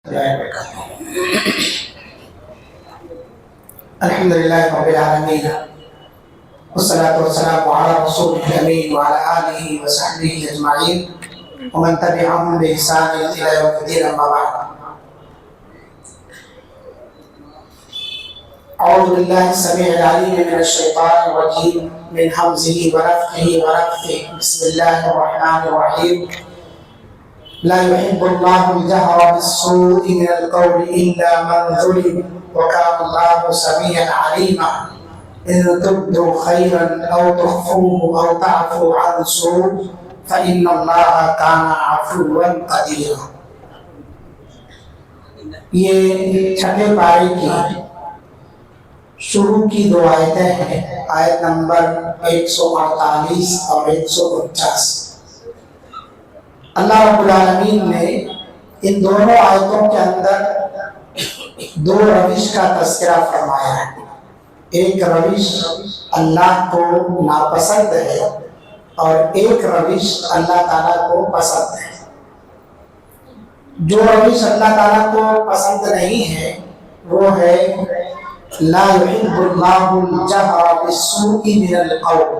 الحمد لله رب العالمين والصلاة والسلام على رسول الأمين وعلى آله وصحبه أجمعين ومن تبعهم بإحسان إلى يوم الدين أما بعد. أعوذ بالله السميع العليم من الشيطان الرجيم من همزه ونفخه ونفثه. بسم الله الرحمن الرحيم. لا يحب الله الجهر بالسوء من القول إلا من ظلم وكان الله سميعا عليما. إن تبدوا خيرا أو تخفوه أو تعفوا عن سوء فإن الله كان عفوا قديرا. یہ چھٹے پارے کی شروع کی دو آیتیں ہیں، آیت نمبر 148 اور 149. اللہ رب العالمین نے ان دونوں آیتوں کے اندر دو روش کا تذکرہ فرمایا ہے. ایک روش اللہ کو ناپسند ہے اور ایک روش اللہ تعالیٰ کو پسند ہے. جو روش اللہ تعالیٰ کو پسند نہیں ہے وہ ہے لا يحب اللہ الجہر بالسوء من القول.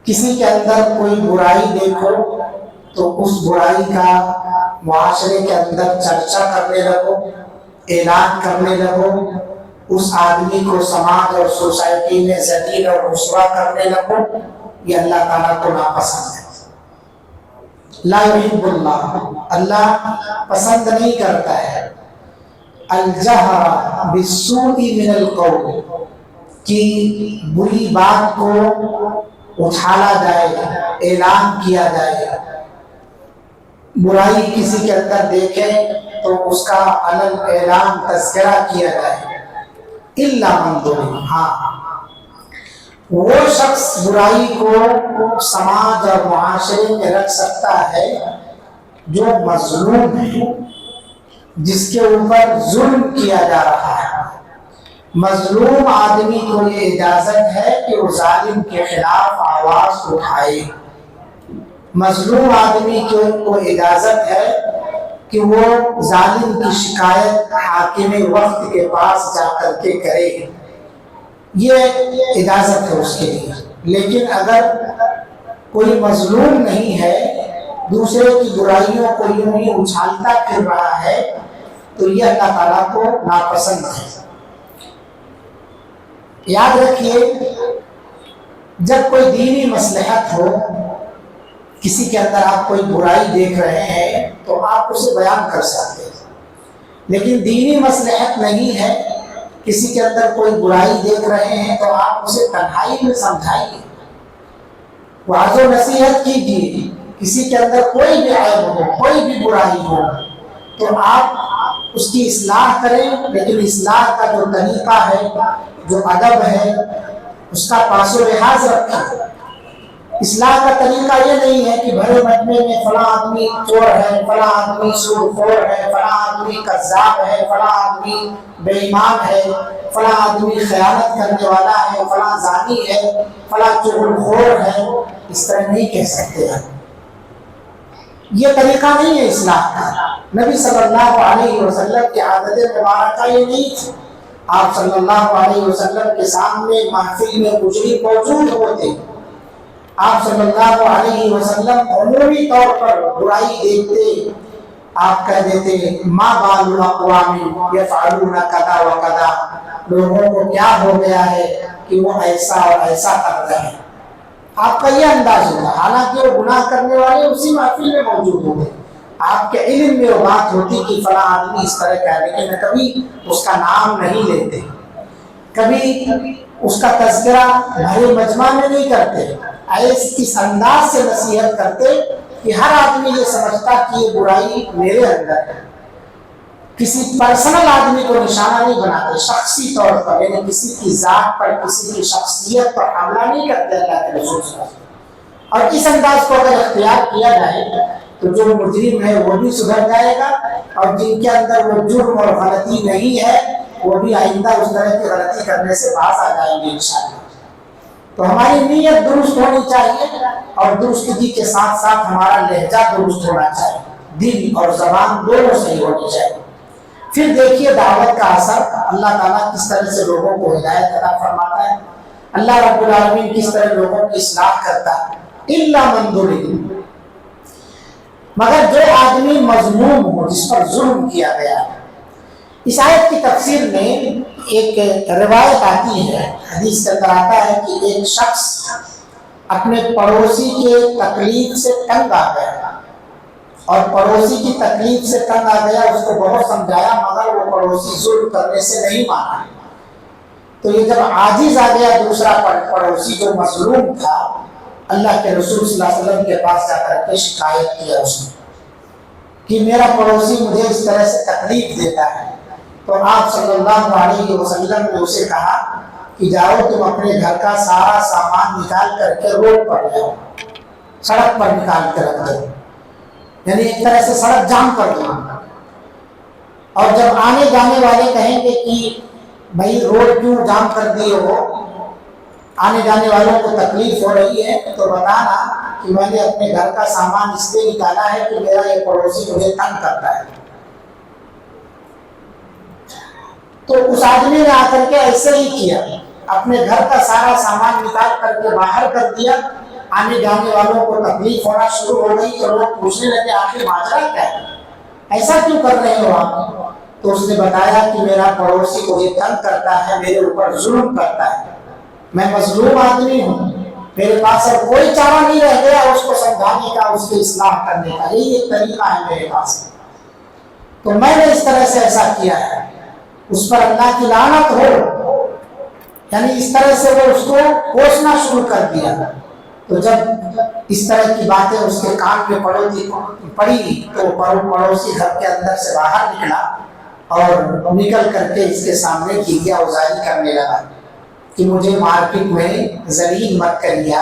کسی کے اندر کوئی برائی دیکھو تو اس برائی کا معاشرے کے اندر چرچا کرنے لگو، اعلان کرنے لگو، اس آدمی کو سماج اور سوسائٹی میں ذلیل اور رسوا کرنے لگو. یہ اللہ تعالیٰ کو ناپسند ہے. لا يحب اللہ، اللہ پسند نہیں کرتا ہے الجہر بالسوء من القول، کہ بری بات کو اٹھالا جائے، اعلان کیا جائے. برائی کسی کے اندر دیکھیں تو اس کا علن اعلان تذکرہ کیا جائے. الا من ظلم، ہاں وہ شخص برائی کو سماج اور معاشرے میں رکھ سکتا ہے جو مظلوم ہے، جس کے اوپر ظلم کیا جا رہا ہے. مظلوم آدمی کو یہ اجازت ہے کہ وہ ظالم کے خلاف آواز اٹھائے. مظلوم آدمی کو اجازت ہے کہ وہ ظالم کی شکایت حاکم وقت کے پاس جا کر کے کرے. یہ اجازت ہے اس کے لیے. لیکن اگر کوئی مظلوم نہیں ہے، دوسرے کی برائیوں کو یوں ہی اچھالتا پھر رہا ہے، تو یہ اللہ تعالیٰ کو ناپسند ہے. یاد رکھیے، جب کوئی دینی مصلحت ہو، کسی کے اندر آپ کوئی برائی دیکھ رہے ہیں تو آپ اسے بیان کر سکتے ہیں. لیکن دینی مصلحت نہیں ہے، کسی کے اندر کوئی برائی دیکھ رہے ہیں تو آپ اسے تنہائی میں سمجھائیے، وعظ و نصیحت کیجیے. کسی کے اندر کوئی بھی عیب ہو، کوئی بھی برائی ہو تو آپ اس کی اصلاح کریں. لیکن اصلاح کا جو طریقہ ہے، جو ادب ہے، اس کا پاس و لحاظ رکھیں. اصلاح کا طریقہ یہ نہیں ہے کہ بھرے مجمع میں فلاں آدمی چور ہے، فلاں آدمی سود خور ہے، فلاں آدمی کذاب ہے، فلاں آدمی بے ایمان ہے، فلاں آدمی خیانت کرنے والا ہے، فلاں زانی ہے، فلاں چغل خور ہے. اس طرح نہیں کہہ سکتے ہیں. یہ طریقہ نہیں ہے اصلاح کا. نبی صلی اللہ علیہ وسلم کی عادت مبارکہ یہ نہیں تھی. آپ صلی اللہ علیہ وسلم کے سامنے محفل میں مجرم موجود ہوتے، آپ صلی اللہ علیہ وسلم عمومی طور پر برائی دیکھتے، آپ کہہ دیتے ما بال الاقوام یفعلون کذا و کذا، لوگوں کو کیا ہو گیا ہے کہ وہ ایسا اور ایسا کرتے ہیں. آپ کا یہ انداز ہوگا، حالانکہ وہ گناہ کرنے والے اسی محفل میں موجود ہوتے. آپ کے علم میں وہ بات ہوتی کہ فلاں آدمی اس طرح کا ہے، لیکن کبھی اس کا نام نہیں لیتے، کبھی اس کا تذکرہ بھرے مجمع میں نہیں کرتے. اس انداز سے نصیحت کرتے کہ ہر آدمی یہ سمجھتا کہ یہ برائی میرے اندر ہے. کسی پرسنل آدمی کو نشانہ نہیں بناتے، شخصی طور پر، یعنی کسی کی ذات پر، کسی کی شخصیت پر حملہ نہیں کرتے اللہ کے رسول صلی اللہ علیہ وسلم. اور اس انداز کو اگر اختیار کیا جائے تو جو مجرم ہے وہ بھی سدھر جائے گا، اور جن کے اندر وہ جرم اور غلطی نہیں ہے وہ بھی آئندہ اس طرح کی غلطی کرنے سے باز آ جائیں گے انشاءاللہ. تو ہماری نیت درست ہونی چاہیے اور درستگی کے ساتھ ساتھ ہمارا لہجہ درست ہونا چاہیے. دل اور زبان دونوں صحیح ہونی چاہیے۔ پھر دیکھیے دعوت کا اثر اللہ تعالیٰ کس طرح سے لوگوں کو ہدایت عطا فرماتا ہے، اللہ رب العالمین کس طرح لوگوں کی اصلاح کرتا ہے۔ الا من ظلم، مگر جو آدمی مظلوم ہو، جس پر ظلم کیا گیا ہے۔ اس آیت کی تفسیر میں ایک روایت آتی ہے، حدیث کے اندر آتا ہے کہ ایک شخص اپنے پڑوسی کے تکلیف سے تنگ آ گیا، اور پڑوسی کی تکلیف سے تنگ آ گیا، اس کو بہت سمجھایا مگر وہ پڑوسی ظلم کرنے سے نہیں مانا۔ تو یہ جب عاجز آ گیا دوسرا پڑوسی جو مظلوم تھا، اللہ کے رسول صلی اللہ علیہ وسلم کے پاس جا کر کے شکایت کیا اس نے کہ میرا پڑوسی مجھے اس طرح سے تکلیف دیتا ہے۔ تو آپ صلی اللہ علیہ وسلم نے اسے کہا کہ جاؤ تم اپنے گھر کا سارا سامان نکال کر کے روڈ پر لے آؤ، سڑک پر نکال کے رکھ دو، یعنی ایک طرح سے سڑک جام کر دو۔ اور جب آنے جانے والے کہیں گے کہ بھائی روڈ کیوں جام کر دیے ہو، آنے جانے والوں کو تکلیف ہو رہی ہے، تو بتانا کہ میں نے اپنے گھر کا سامان اس لیے نکالا ہے کہ میرا یہ پڑوسی مجھے تنگ کرتا ہے۔ تو اس آدمی نے آ کر کے ایسے ہی کیا، اپنے گھر کا سارا سامان نکال کر کے باہر کر دیا۔ آنے جانے والوں کو تکلیف ہونا شروع ہو گئی تو لوگ پوچھنے لگے آخر ماجرا کیا ہے، ایسا کیوں کر رہے ہو آپ؟ تو اس نے بتایا کہ میرا پڑوسی مجھے تنگ کرتا ہے، میرے اوپر ظلم کرتا ہے، میں مظلوم آدمی ہوں، میرے پاس اب کوئی چارہ نہیں رہ گیا اس کو سمجھانے کا، اس کی اصلاح کرنے کا، یہی ایک طریقہ ہے میرے پاس، تو میں نے اس طرح سے ایسا کیا ہے، اس پر اللہ کی لعنت ہو، یعنی اس طرح سے وہ اس کو کوسنا شروع کر دیا۔ تو جب اس طرح کی باتیں اس کے کان میں پڑی تو پڑوسی گھر کے اندر سے باہر نکلا اور نکل کر کے اس کے سامنے گریہ گزاری کرنے لگا کہ مجھے مارکیٹ میں ذلیل مت کریے،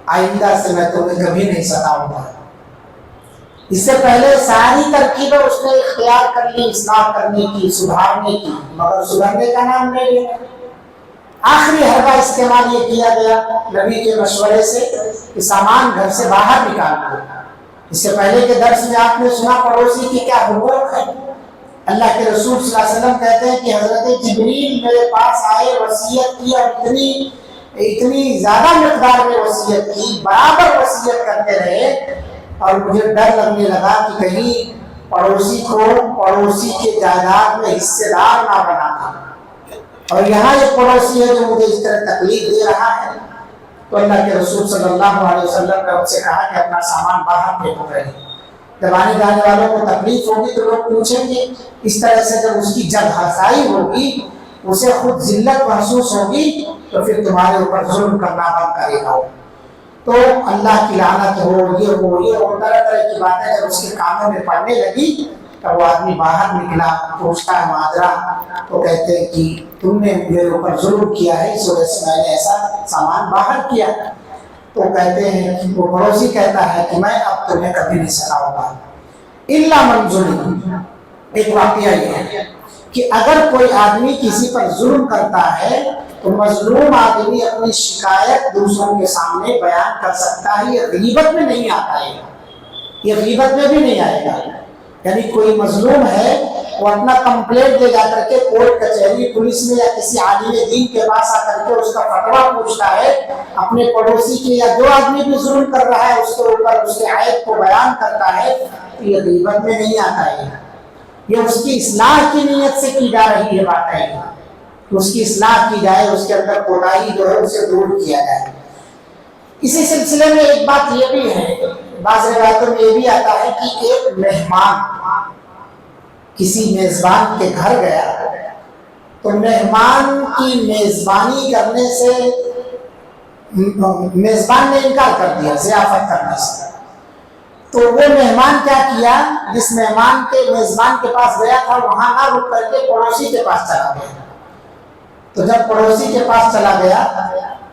آئندہ سے میں تمہیں کبھی نہیں ستاؤں گا۔ اس سے پہلے ساری ترکیبیں اس نے اختیار کر لی اصلاح کرنے کی، سدھارنے کی، مگر سدھرنے کا نام نہیں لیا۔ آخری حربہ استعمال یہ کیا گیا نبی کے مشورے سے کہ سامان گھر سے باہر نکال دو۔ اس سے پہلے کے درس میں آپ نے سنا پڑوسی کی کیا حقوق ہے۔ اللہ کے رسول صلی اللہ علیہ وسلم کہتے ہیں کہ حضرت جبریل میرے پاس آئے، وصیت کی، اور اتنی زیادہ مقدار میں وصیت کی، برابر وصیت کرتے رہے، اور مجھے ڈر لگنے لگا کہ کہیں پڑوسی کو پڑوسی کے جائیداد میں حصے دار نہ بنانا، اور یہاں ایک پڑوسی ہے جو مجھے اس طرح تکلیف دے رہا ہے۔ تو اللہ کے رسول صلی اللہ علیہ وسلم نے ان سے کہا کہ اپنا سامان باہر پھینکو رہے، جب آنے جانے والوں کو تکلیف ہوگی تو لوگ پوچھیں گے، اس طرح سے جب اس کی جگ ہنسائی ہوگی، اسے خود ذلت محسوس ہوگی، تو پھر تمہارے اوپر ظلم کرنا بند کرے گا۔ تو اللہ کی لعنت ہو، یہ ہو، طرح طرح کی باتیں جب اس کے کانوں میں پڑنے لگی تو وہ آدمی باہر نکلا، پوچھتا ہے ماجرا، تو کہتے ہیں کہ تم نے میرے اوپر ظلم کیا ہے، اس وجہ سے میں نے ایسا سامان باہر کیا۔ تو کہتے ہیں کہ وہ پڑوسی کہتا ہے کہ میں اب تمہیں کبھی نہیں ستاؤں گا۔ الا من ظلم، ایک واقعہ یہ ہے کہ اگر کوئی آدمی کسی پر ظلم کرتا ہے تو مظلوم آدمی اپنی شکایت دوسروں کے سامنے بیان کر سکتا ہے، یہ غیبت میں نہیں آتا ہے، یہ غیبت میں بھی نہیں آئے گا۔ یعنی کوئی مظلوم ہے، وہ اپنا کمپلینٹ لے جا کر کے کورٹ کچہری پولیس میں یا کسی عالم دین کے پاس آ کر کے اس کا فتویٰ پوچھتا ہے، اپنے پڑوسی کے یا جو آدمی بھی ظلم کر رہا ہے اس کے اوپر اس کے عیب کو بیان کرتا ہے، تو یہ غیبت میں نہیں آتا ہے، یہ اس کی اصلاح کی نیت سے کی جا رہی ہے باتیں، اس کی اصلاح کی جائے، اس کے اندر کوتاہی جو ہے اسے دور کیا جائے۔ اسی سلسلے میں ایک بات یہ بھی ہے، بعض روایتوں میں یہ بھی آتا ہے کہ ایک مہمان کسی میزبان کے گھر گیا تو مہمان کی میزبانی کرنے سے میزبان نے انکار کر دیا ضیافت کرنے سے، تو وہ مہمان کیا کیا، جس مہمان کے میزبان کے پاس گیا تھا وہاں نہ رک کر کے پڑوسی کے پاس چلا گیا۔ تو جب پڑوسی کے پاس چلا گیا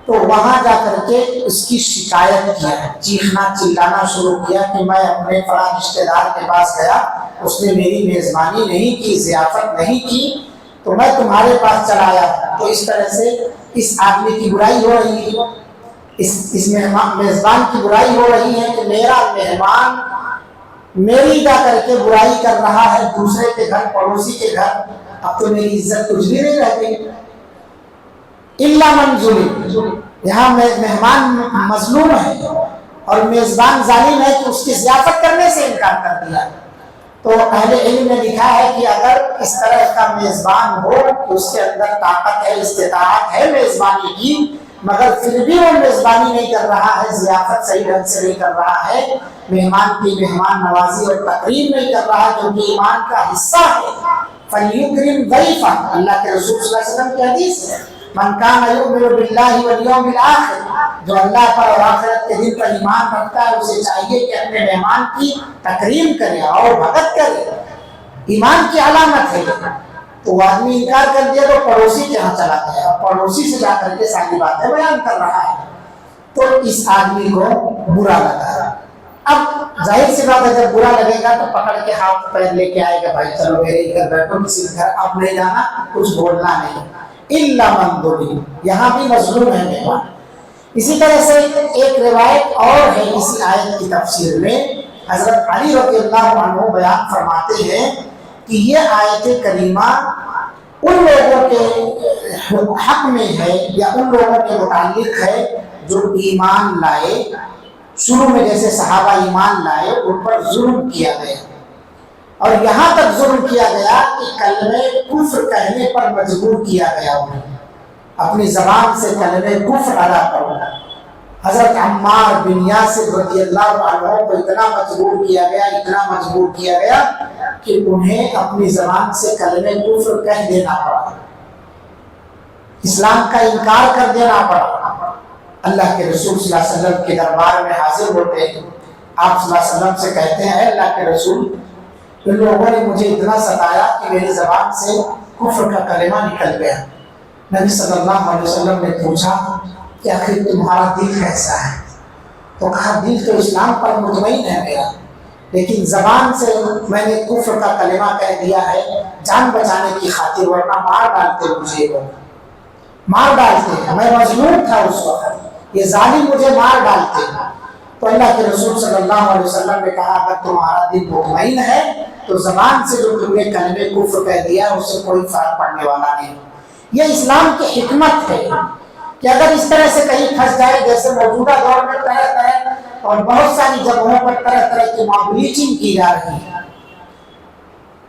تو وہاں جا کر کے اس کی شکایت کیا، چیخنا چلانا شروع کیا کہ میں اپنے فلاں رشتے دار کے پاس گیا، اس نے میری میزبانی نہیں کی، ضیافت نہیں کی، تو میں تمہارے پاس چلا آیا۔ تو اس طرح سے اس آدمی کی برائی ہو رہی ہے، اس میزبان کی برائی ہو رہی ہے کہ میرا مہمان میری جا کر کے برائی کر رہا ہے دوسرے کے گھر، پڑوسی کے گھر، اب تو میری عزت کچھ بھی نہیں رہتی۔ الا من ظلم، یہاں مہمان مظلوم ہے اور میزبان ظالم ہے کہ اس کی ضیافت کرنے سے انکار کر دیا، تو اہل علم نے لکھا ہے کہ اگر اس طرح کا میزبان ہو کہ اس کے اندر طاقت ہے، استطاعت ہے میزبانی کی، مگر پھر بھی وہ میزبانی نہیں کر رہا ہے، ضیافت صحیح ڈھنگ سے نہیں کر رہا ہے، مہمان کی مہمان نوازی اور تقریب نہیں کر رہا جو کہ ایمان کا حصہ ہے، فَلْيُكْرِمْ ضَيْفَهُ، اللہ کے رسول صلی اللہ علیہ وسلم کی حدیث ہے، من کان یؤمن باللہ والیوم الآخر، جو اللہ پر اور آخرت کے دن پر ایمان رکھتا ہے اسے چاہیے کہ اپنے مہمان کی تکریم کرے اور بھگت کرے، ایمان کی علامت ہے۔ تو وہ آدمی انکار کر دیا تو پڑوسی کے یہاں چلا گیا اور پڑوسی سے جا کر کے ساری باتیں بیان کر رہا ہے، تو اس آدمی کو برا لگا۔ اب ظاہر سی بات ہے جب برا لگے گا تو پکڑ کے ہاتھ پیر لے کے آئے گا، بھائی چلو میرے ہی گھر بیٹھو، کسی کے گھر اب نہیں جانا، کچھ بولنا نہیں۔ الا من ظلم، یہاں بھی مظلوم ہے مہمان۔ اسی طرح سے ایک روایت اور ہے اسی آیت کی تفسیر میں، حضرت علی رضی اللہ عنہ بیان فرماتے ہیں کہ یہ آیت کریمہ ان لوگوں کے حق میں ہے یا ان لوگوں کے متعلق ہے جو ایمان لائے، شروع میں جیسے صحابہ ایمان لائے ان پر ظلم کیا گیا، اور یہاں تک ظلم کیا گیا کہ کلمہ کفر کہنے پر مجبور کیا گیا انہیں، اپنی زبان سے کلمہ کفر ادا کرو۔ حضرت عمار بن یاسر رضی اللہ عنہ کو اتنا مجبور کیا گیا، اتنا مجبور کیا گیا کہ انہیں اپنی زبان سے کلمہ کفر کہہ دینا پڑا، اسلام کا انکار کر دینا پڑا۔ اللہ کے رسول صلی اللہ علیہ وسلم کے دربار میں حاضر ہوتے ہیں، آپ صلی اللہ علیہ وسلم سے کہتے ہیں، اے اللہ کے رسول، ان لوگوں نے مجھے اتنا ستایا کہ میری زبان سے کفر کا کلمہ نکل گیا۔ نبی صلی اللہ علیہ وسلم نے پوچھا کہ آخر تمہارا دل کیسا ہے؟ تو کہا دل تو اسلام پر مطمئن ہے میرا، لیکن زبان سے میں نے کفر کا کلمہ کہہ دیا ہے جان بچانے کی خاطر، ورنہ مار ڈالتے مجھے، وہ مار ڈالتے، میں مظلوم تھا اس وقت، یہ ظالم مجھے مار ڈالتے۔ تو اللہ کے رسول صلی اللہ علیہ وسلم نے کہا اگر تمہارا دل مطمئن ہے تو زبان سے جو تم نے کلمہ کفر کہہ دیا اس سے کوئی فرق پڑنے والا نہیں۔ یہ اسلام کی حکمت ہے کہ اگر اس طرح سے کہیں پھنس جائے، جیسے موجودہ دور میں طرح طرح اور بہت ساری جگہوں پر طرح طرح کی بلیچنگ کی جا رہی ہے،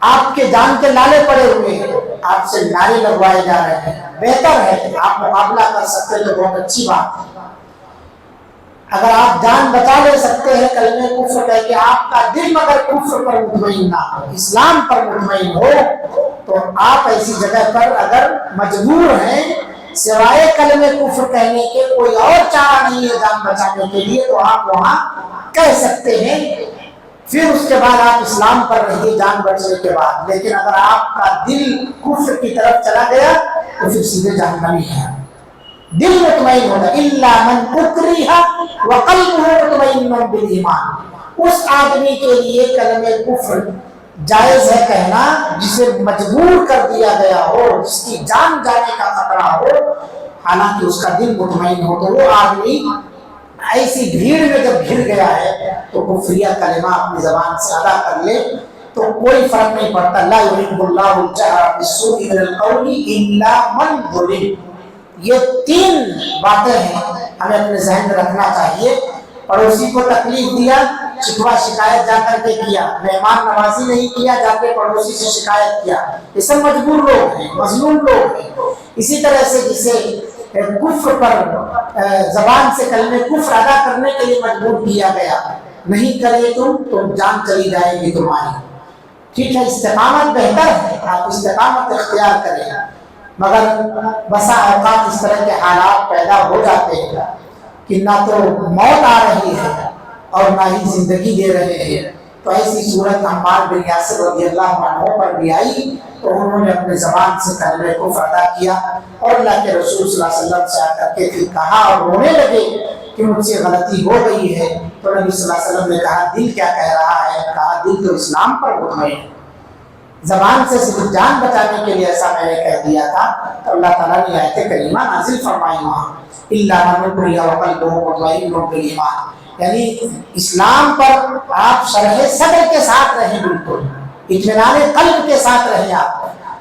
آپ کے جان کے لالے پڑے ہوئے ہیں، آپ سے نعرے لگوائے جا رہے ہیں، بہتر ہے کہ آپ مقابلہ کر سکتے تو بہت اچھی بات ہے۔ اگر آپ جان بچا لے سکتے ہیں کلمہ کفر کہہ کے، آپ کا دل مگر کفر پر مطمئن نہ ہو، اسلام پر مطمئن ہو، تو آپ ایسی جگہ پر اگر مجبور ہیں سوائے کلمہ کفر کہنے کے کوئی اور چارہ نہیں ہے جان بچانے کے لیے، تو آپ وہاں کہہ سکتے ہیں، پھر اس کے بعد آپ اسلام پر رہیے جان بچنے کے بعد۔ لیکن اگر آپ کا دل کفر کی طرف چلا گیا تو پھر سیدھے جہنمی ہے۔ دل مطمئن ہوگا، الا من اکرہ وقلبہ مطمئن بالایمان، اس آدمی کے لیے کلمہ کفر جائز ہے کہنا جسے مجبور کر دیا گیا ہو، جس کی جان جانے کا خطرہ ہو، حالانکہ اس کا دل مطمئن ہو، تو وہ آدمی ایسی بھیڑ میں جب گھر گیا ہے تو کفریہ کلمہ اپنی زبان سے ادا کر لے تو کوئی فرق نہیں پڑتا۔ لا یحب اللہ الجہر بالسوء من القول الا من ظلم، یہ تین باتیں ہیں ہمیں اپنے ذہن میں رکھنا چاہیے۔ پڑوسی کو تکلیف دیا، شکوہ شکایت جا کر کے کیا، مہمان نوازی نہیں کیا، جا کے پڑوسی سے شکایت کیا، یہ سب مجبور لوگ ہیں، مظلوم لوگ ہیں۔ اسی طرح سے جسے کفر پر زبان سے کلمہ کفر ادا کرنے کے لیے مجبور کیا گیا، نہیں کرے تو جان چلی جائے گی تمہاری۔ ٹھیک ہے، استقامت بہتر ہے، آپ استقامت اختیار کریں، مگر بسا اوقات اس طرح کے حالات پیدا ہو جاتے ہیں کہ نہ تو موت آ رہی ہے اور نہ ہی زندگی دے رہے ہیں، تو ایسی صورت عمار بن یاسر رضی اللہ عنہ پر بھی آئی، تو انہوں نے اپنے زبان سے کلمہ کفر ادا کیا اور اللہ کے رسول صلی اللہ علیہ وسلم سے آ کر کے پھر کہا اور رونے لگے کہ مجھ سے غلطی ہو گئی ہے۔ تو نبی صلی اللہ علیہ وسلم نے کہا دل کیا کہہ رہا ہے؟ کہا دل تو اسلام پر مطمئن ہے، زبان سے صرف جان بچانے کے لیے ایسا میں نے کہہ دیا تھا۔ تو اللہ تعالیٰ نے آیت کریمہ نازل فرمائی وہاں، الا من اکرہ وقلبہ مطمئن بالایمان، یعنی اسلام پر آپ شرح صدر کے ساتھ رہیں، بالکل اطمینان قلب کے ساتھ رہیں۔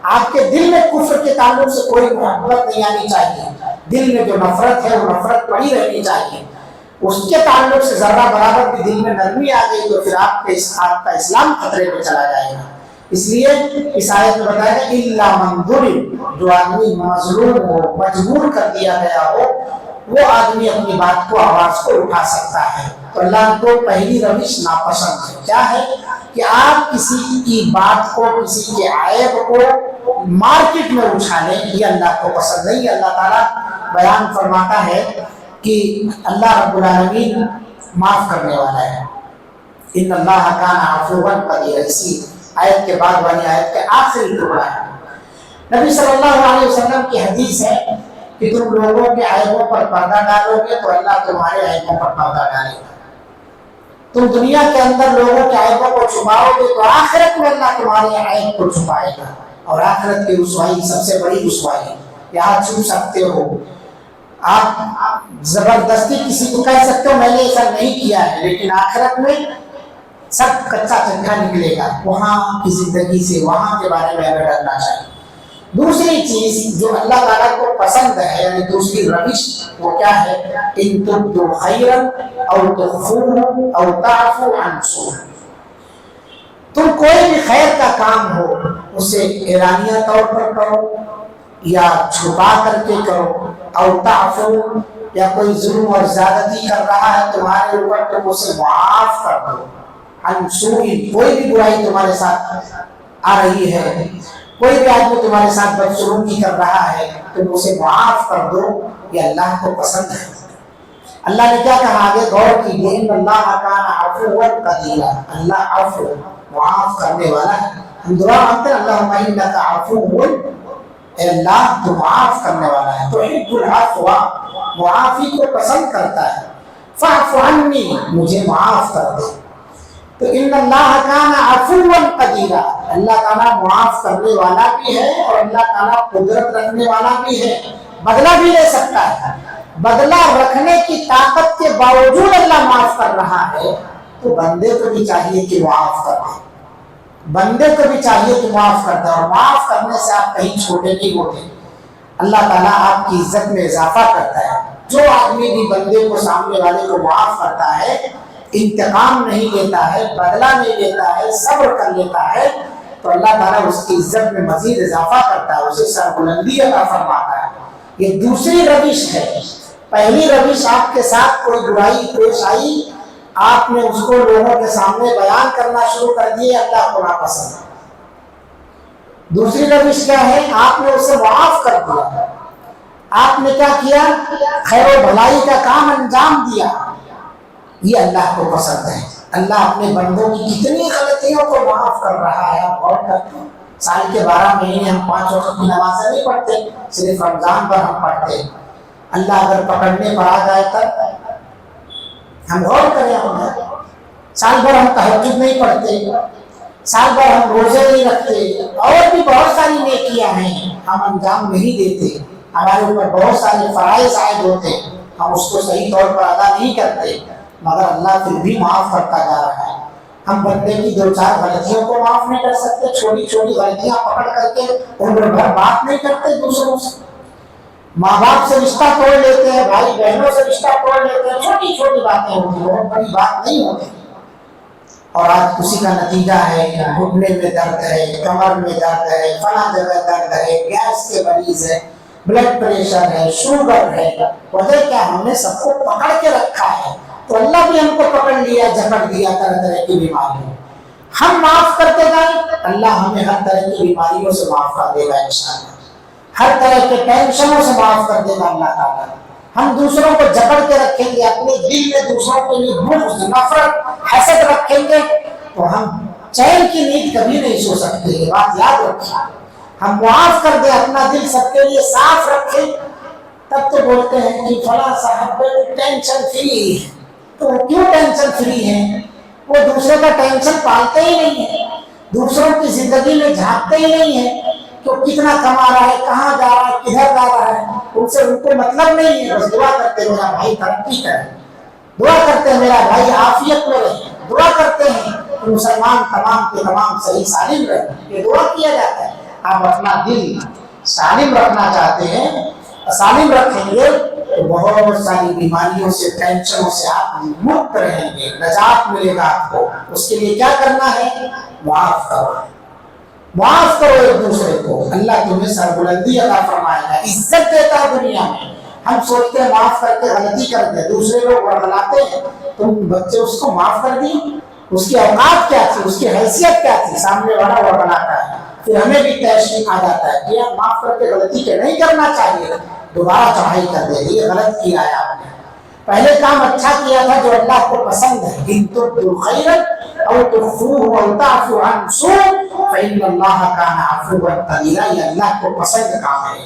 آپ کے دل میں کفر کے تعلق سے کوئی محبت نہیں آنی چاہیے، دل میں جو نفرت ہے وہ نفرت پڑی رہنی چاہیے۔ اس کے تعلق سے ذرہ برابر بھی دل میں نرمی آ گئی تو پھر آپ کا اسلام خطرے میں چلا جائے گا۔ اس لیے اس آیت میں بتایا کہ الا من ظلم، جو آدمی مظلوم ہو، مجبور کر دیا گیا ہو، وہ آدمی اپنی بات کو، آواز کو اٹھا سکتا ہے۔ تو اللہ کو پہلی روش ناپسند ہے، کیا ہے کہ آپ کسی کی بات کو، کسی کے عیب کو مارکیٹ میں اچھالیں، یہ اللہ کو پسند نہیں۔ اللہ تعالیٰ بیان فرماتا ہے کہ اللہ رب العالمین معاف کرنے والا ہے، ان اللہ کان عفوا قدیر، اسی آیت کے بعد والی آیت کے آخری ٹکڑا ہے۔ نبی صلی اللہ علیہ وسلم کی حدیث ہے کہ تم لوگوں کے عیبوں پر پردہ ڈالو گے تو اللہ تمہارے عیبوں پر پردہ ڈالے گا۔ تم دنیا کے اندر لوگوں کے عیبوں کو چھپاؤ گے تو آخرت میں اللہ تمہارے عیب کو چھپائے گا، اور آخرت کی رسوائی سب سے بڑی رسوائی ہے۔ یہاں چھپ سکتے ہو آپ، زبردستی کسی کو کہہ سکتے ہو میں نے ایسا نہیں کیا ہے، لیکن آخرت میں سب کچا چکھا نکلے گا، وہاں کی زندگی سے، وہاں کے بارے میں ہمیں ڈرنا چاہیے۔ دوسری چیز جو اللہ تعالیٰ کو پسند ہے، یعنی دوسری روش، وہ کیا ہے؟ ان تبدوا خیرا او تخفوه او تعفو عن سوء، تم کوئی بھی خیر کا کام ہو اسے اعلانیہ طور پر کرو یا چھپا کر کے کرو، او تعفو، یا کوئی ظلم اور زیادتی کر رہا ہے تمہارے اوپر تم اسے معاف کر دو، عن سوء، کوئی بھی برائی تمہارے ساتھ آ رہی ہے، کوئی بھی آدمی تمہارے ساتھ بدسلوکی کر رہا ہے تم اسے معاف کر دو، یہ اللہ کو پسند ہے۔ اللہ نے کیا کہا آگے؟ غور کیجیے، ان اللہ کان عفوا قدیرا، اللہ عفو، معاف کرنے والا ہے۔ ہم دعا مانگتے ہیں اللہم انک عفو، اے اللہ تو معاف کرنے والا ہے، تحب العفو، معافی کو پسند کرتا ہے، فاعف عنی، مجھے معاف کر دے۔ تو ان اللہ کان عفوا قدیرا، اللہ تعالیٰ معاف کرنے والا بھی ہے اور اللہ تعالیٰ قدرت رکھنے والا بھی ہے، بدلہ بھی لے سکتا ہے۔ بدلہ رکھنے کی طاقت کے باوجود اللہ معاف کر رہا ہے تو بندے کو بھی چاہیے کہ معاف کر دے، بندے کو بھی چاہیے کہ معاف کر دے، اور معاف کرنے سے آپ کہیں چھوٹے نہیں ہوتے، اللہ تعالیٰ آپ کی عزت میں اضافہ کرتا ہے۔ جو آدمی بھی بندے کو، سامنے والے کو معاف کرتا ہے، انتقام نہیں لیتا ہے، بدلہ نہیں لیتا ہے، صبر کر لیتا ہے، تو اللہ تعالیٰ اس کی عزت میں مزید اضافہ کرتا ہے، اسے سربلندی عطا فرماتا ہے۔ یہ دوسری روش ہے۔ پہلی روش، آپ کے ساتھ کوئی برائی پیش آئی، آپ نے اس کو لوگوں کے سامنے بیان کرنا شروع کر دیے، اللہ کو ناپسند ہے۔ دوسری روش کیا ہے؟ آپ نے اسے معاف کر دیا، آپ نے کیا کیا؟ خیر و بھلائی کا کام انجام دیا، یہ اللہ کو پسند ہے۔ اللہ اپنے بندوں کی کتنی غلطیوں کو معاف کر رہا ہے، آپ غور کرتے ہیں۔ سال کے 12 مہینے ہم 5 وقت کی نمازیں نہیں پڑھتے، صرف رمضان پر ہم پڑھتے ہیں۔ اللہ اگر پکڑنے پر آ جائے تب ہم غور کریں، سال بھر ہم تہجد نہیں پڑھتے، سال بھر ہم روزے نہیں رکھتے، اور بھی بہت ساری نیکیاں ہیں ہم انجام نہیں دیتے، ہمارے اوپر بہت سارے فرائض عائد ہوتے ہیں، ہم اس کو صحیح طور پر ادا نہیں کرتے، مگر اللہ پھر بھی معاف کرتا جا رہا ہے۔ ہم بندے کی 2-4 غلطیوں کو معاف نہیں کر سکتے، چھوٹی چھوٹی غلطیاں پکڑ کر کے عمر بھر بات نہیں کرتے دوسروں سے، ماں باپ سے رشتہ توڑ لیتے ہیں، بھائی بہنوں سے رشتہ توڑ لیتے ہیں، چھوٹی چھوٹی باتیں ہوتی ہیں، بہت بڑی بات نہیں ہوتی، اور آج اسی کا نتیجہ ہے گھٹنے میں درد ہے، کمر میں درد ہے، فلاں جگہ درد ہے، گیس کے مریض ہے، بلڈ پریشر ہے، شوگر ہے۔ وجہ کیا؟ ہم نے سب کو پکڑ کے رکھا ہے، تو اللہ بھی ہم کو پکڑ لیا، جکڑ دیا طرح طرح کی بیماریوں۔ ہم معاف کرتے جائیں، اللہ ہمیں ہر طرح کی بیماریوں سے معاف کر دے گا انشاءاللہ، ہر طرح کے ٹینشنوں سے معاف کر دے گا اللہ تعالیٰ۔ ہم دوسروں کو جکڑ کے رکھیں گے، اپنے دل میں دوسروں کے لیے بغض، نفرت، حسد رکھیں گے تو ہم چین کی نیند کبھی نہیں سو سکتے، یہ بات یاد رکھیں۔ ہم معاف کر دیں، اپنا دل سب کے لیے صاف رکھیں، تب تو بولتے ہیں کہ فلاں صاحب ٹینشن فری، تو کیوں ٹینشن فری ہیں؟ وہ دوسرے کا ٹینشن پالتے ہی نہیں ہیں، دوسروں کی زندگی میں جھانکتے ہی نہیں ہیں کہ وہ کتنا کما رہا ہے، کہاں جا رہا ہے، کدھر جا رہا ہے، ان سے ان کو مطلب نہیں ہے، بس دعا کرتے میرا بھائی ترقی کرے، دعا کرتے ہیں میرا بھائی عافیت میں رہے، دعا کرتے ہیں کہ مسلمان تمام کے تمام صحیح سالم رہے، یہ دعا کیا جاتا ہے۔ آپ اپنا دل سالم رکھنا چاہتے ہیں، سالم رکھیں گے تو بہت ساری بیماریوں سے، ٹینشنوں سے آپ مکت رہیں گے، نجات ملے گا آپ کو۔ اس کے لیے کیا کرنا ہے؟ معاف کرو، معاف کرو ایک دوسرے کو، اللہ تمہیں سربلندی عطا فرمائے گا، عزت دیتا ہے دنیا میں۔ ہم سوچتے ہیں معاف کر کے غلطی کر دیں، دوسرے لوگ ورغلاتے ہیں، تم بچے اس کو معاف کر دی، اس کی اوقات کیا تھی، اس کی حیثیت کیا تھی، سامنے والا ورغلاتا ہے، پھر ہمیں بھی تشویش آ جاتا ہے کہ آپ معاف کر کے غلطی کے نہیں کرنا چاہیے، دوبارہ چڑھائی کر دے، یہ غلط کیا ہے آپ نے، پہلے کام اچھا کیا تھا جو اللہ کو پسند ہے، ان تبدوا خیرا او تخفوه او تعفوا عن سوء فإن اللہ کان عفوا قدیرا۔ یہ اللہ کو پسند کام ہے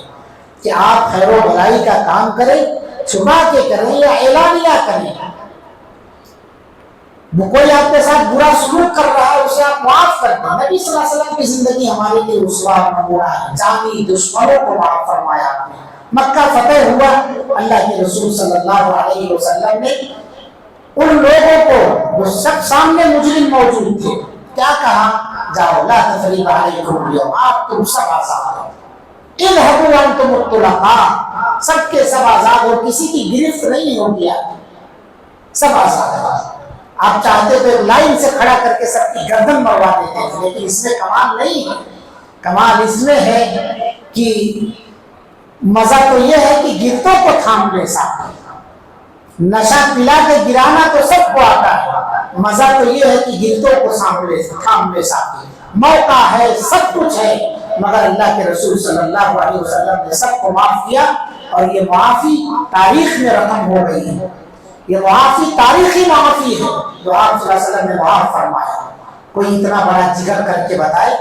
کہ آپ خیر و بھلائی کا کام کریں، چھپا کے کریں یا اعلانیہ کریں۔ کوئی آپ کے ساتھ برا سلوک کر رہا ہے اسے آپ معاف کر دیں۔ نبی صلی اللہ علیہ وسلم کی زندگی ہمارے لیے اسوہ نمونہ ہے، جانی دشمنوں کو معاف فرمایا آپ نے۔ مکہ فتح ہوا، اللہ کے رسول صلی اللہ علیہ وسلم نے ان لوگوں کو جو سب سامنے مجرم موجود تھے کیا کہا؟ جاؤ لا تثریب علیکم اليوم، آپ تم سب آزاد ہو، اذهبوا انتم الطلقاء، سب کے سب آزاد ہو، کسی کی گرفت نہیں ہوگی، سب آزاد ہو۔ آپ چاہتے تو لائن سے کھڑا کر کے سب کی گردن مروا دیتے تھے، لیکن اس میں کمال نہیں ہے، کمال اس میں ہے کہ مزہ تو یہ ہے کہ گرتوں کو تھام لے ساتھ، نشہ پلا کے گرانا تو سب کو آتا ہے، مزہ تو یہ ہے کہ گرتوں کو تھام لے ساتھ، موقع ہے، سب کچھ ہے، مگر اللہ کے رسول صلی اللہ علیہ وسلم نے سب کو معاف کیا، اور یہ معافی تاریخ میں رقم ہو گئی ہے، یہ معافی تاریخی معافی ہے جو آپ صلی اللہ علیہ وسلم نے معاف فرمایا۔ کوئی اتنا بڑا جگر کر کے بتائے؟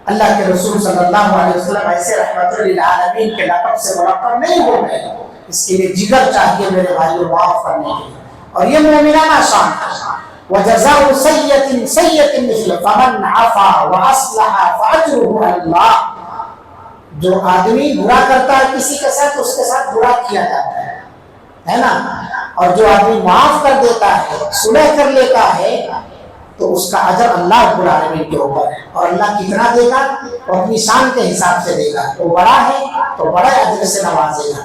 اللہ کے رسول صلی اللہ علیہ وسلم ایسے رحمت للعالمین کے لقب سے مرکب نہیں ہو گئے، اس کے لیے جگر چاہیے میرے بھائیوں معاف کرنے کے لیے، اور یہ مومنانہ شان ہے۔ وَجَزَاءُ سَيِّئَةٍ سَيِّئَةٍ مِثْلُهَا فَمَنْ عَفَا وَأَصْلَحَ فَأَجْرُهُ عَلَى اللَّهِ۔ جو آدمی برا کرتا ہے کسی کے ساتھ، اس کے ساتھ برا کیا جاتا ہے نا، اور جو آدمی معاف کر دیتا ہے، صلح کر لیتا ہے، تو اس کا اجر اللہ رب العالمین کے اوپر ہے، اور اللہ کتنا دے گا؟ وہ اپنی شان کے حساب سے دے گا، وہ بڑا ہے تو بڑا اجر سے نوازے گا۔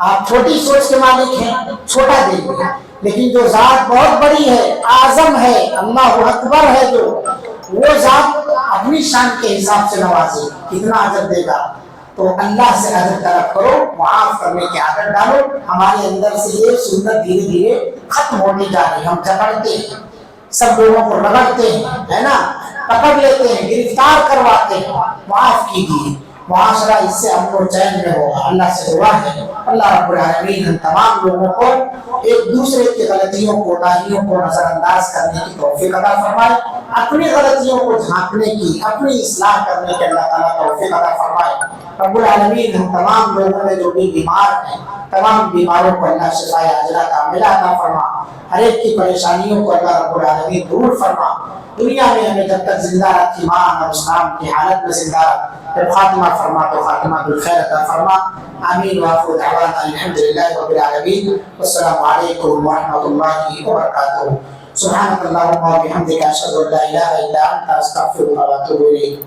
آپ چھوٹی سوچ کے مالک ہیں، چھوٹا دیں گے، لیکن جو ذات بہت بڑی ہے، اعظم ہے، اللہ اکبر ہے، جو وہ ذات اپنی شان کے حساب سے نوازے، کتنا اجر دے گا؟ تو اللہ سے اجر طلب کرو، معاف کرنے کی عادت ڈالو۔ ہمارے اندر سے یہ سنت دھیرے دھیرے ختم ہونے جا رہی ہے، ہم جکڑتے ہیں، سب لوگوں کو رگڑتے ہیں، ہے نا، پکڑ لیتے ہیں، گرفتار کرواتے ہیں۔ معاف کیجیے، معاشرہ اس سے امن و چین میں ہوگا۔ اللہ سے دعا ہے اللہ رب العالمین ہم تمام لوگوں کو ایک دوسرے کی غلطیوں کو، کوتاہیوں کو نظر انداز کرنے کی توفیق عطا فرمائے، اپنی غلطیوں کو جھانکنے کی، اپنی اصلاح کرنے کی اللہ تعالیٰ توفیق عطا فرمائے۔ رب العالمین ہم تمام لوگوں میں جو بھی بیمار ہیں، تمام بیماروں کو اللہ شفائے عاجلہ کاملہ عطا فرما، ہر ایک کی پریشانیوں کو اللہ رب العالمین دور فرما۔ دنیا میں ہمیں جب تک زندہ رکھ، ایمان اور اسلام کی حالت میں زندہ رکھ، جب خاتمہ فرما تو خاتمہ بالخیر عطا فرما۔ آمین وآخر دعوانا الحمدللہ رب العالمین، والسلام علیکم ورحمۃ اللہ وبرکاتہ۔ سبحانک اللہم وبحمدک، اشہد ان لا الہ الا انت، استغفرک واتوب الیک۔